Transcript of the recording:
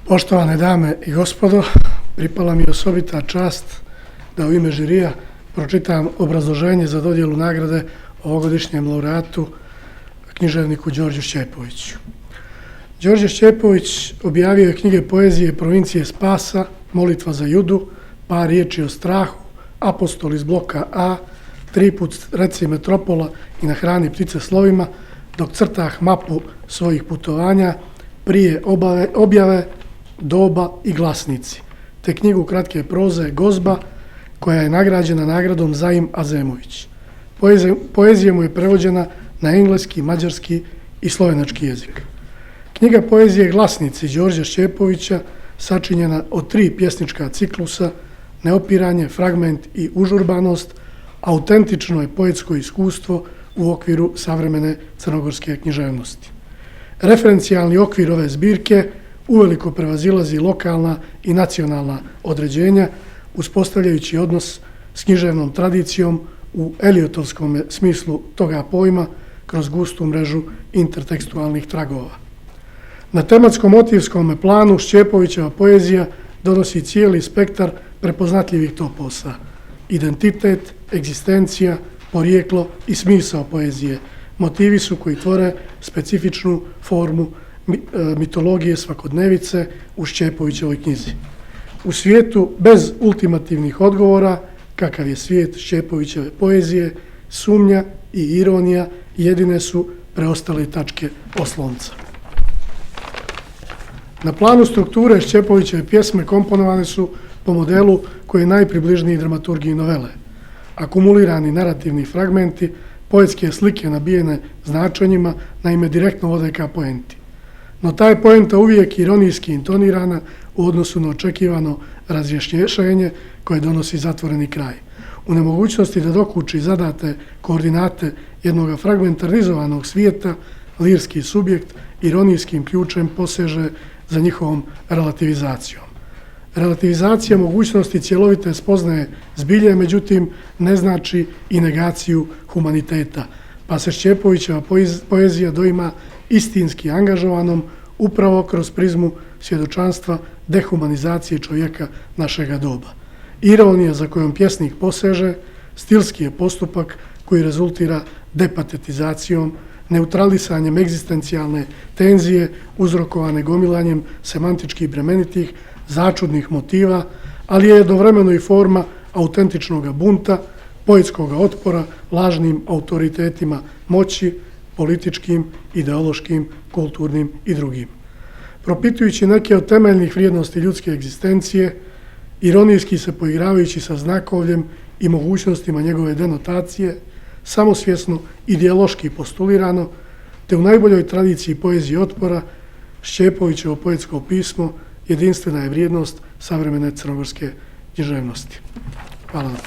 Poštovane dame i gospodo, pripala mi osobita čast da u ime žirija pročitam obrazloženje za dodjelu nagrade ovogodišnjem laureatu, književniku Đorđu Šćepoviću. Đorđe Šćepović objavio je knjige poezije Provincije spasa, Molitva za Judu, Par riječi o strahu, Apostol iz bloka A, Triput reci metropola i Nahrani ptice slovima, dok crtah mapu svojih putovanja, Prije objave, Doba i Glasnici, te knjigu kratke proze Gozba, koja je nagrađena nagradom Zaim Azemović. Poezija mu je prevođena na engleski, mađarski i slovenački jezik. Knjiga poezije Glasnici Đorđa Šćepovića, sačinjena od 3 pjesnička ciklusa, Neopiranje, Fragment i Užurbanost, autentično je poetsko iskustvo u okviru savremene crnogorske književnosti. Referencijalni okvir ove zbirke uveliko prevazilazi lokalna i nacionalna određenja, uspostavljajući odnos s književnom tradicijom u Eliotovskom smislu toga pojma kroz gustu mrežu intertekstualnih tragova. Na tematsko-motivskom planu Šćepovićeva poezija donosi cijeli spektar prepoznatljivih toposa: identitet, egzistencija, porijeklo i smisao poezije. Motivi su koji tvore specifičnu formu mitologije svakodnevice u Šćepovićevoj knjizi. U svijetu bez ultimativnih odgovora, kakav je svijet Šćepovićeve poezije, sumnja i ironija jedine su preostale tačke oslonca. Na planu strukture Šćepovićeve pjesme komponovane su po modelu koji je najpribližniji dramaturgiji novele. Akumulirani narativni fragmenti, poetske slike nabijene značenjima, naime direktno vode ka poenti. No ta je poenta uvijek ironijski intonirana u odnosu na očekivano razrješenje koje donosi zatvoreni kraj. U nemogućnosti da dokuči zadate koordinate jednog fragmentarizovanog svijeta, lirski subjekt ironijskim ključem poseže za njihovom relativizacijom. Relativizacija mogućnosti cjelovite spoznaje zbilje, međutim, ne znači i negaciju humaniteta, pa se Šćepovićeva poezija doima istinski angažovanom upravo kroz prizmu svjedočanstva dehumanizacije čovjeka našega doba. Ironija za kojom pjesnik poseže stilski je postupak koji rezultira depatetizacijom, neutralisanjem egzistencijalne tenzije uzrokovane gomilanjem semantički bremenitih, začudnih motiva, ali je jednovremeno i forma autentičnog bunta, poetskog otpora lažnim autoritetima moći, političkim, ideološkim, kulturnim i drugim. Propitujući neke od temeljnih vrijednosti ljudske egzistencije, ironijski se poigravajući sa znakovljem i mogućnostima njegove denotacije, samosvjesno ideološki postulirano, te u najboljoj tradiciji poezije otpora, Šćepovićevo poetsko pismo jedinstvena je vrijednost savremene crnogorske književnosti. Hvala na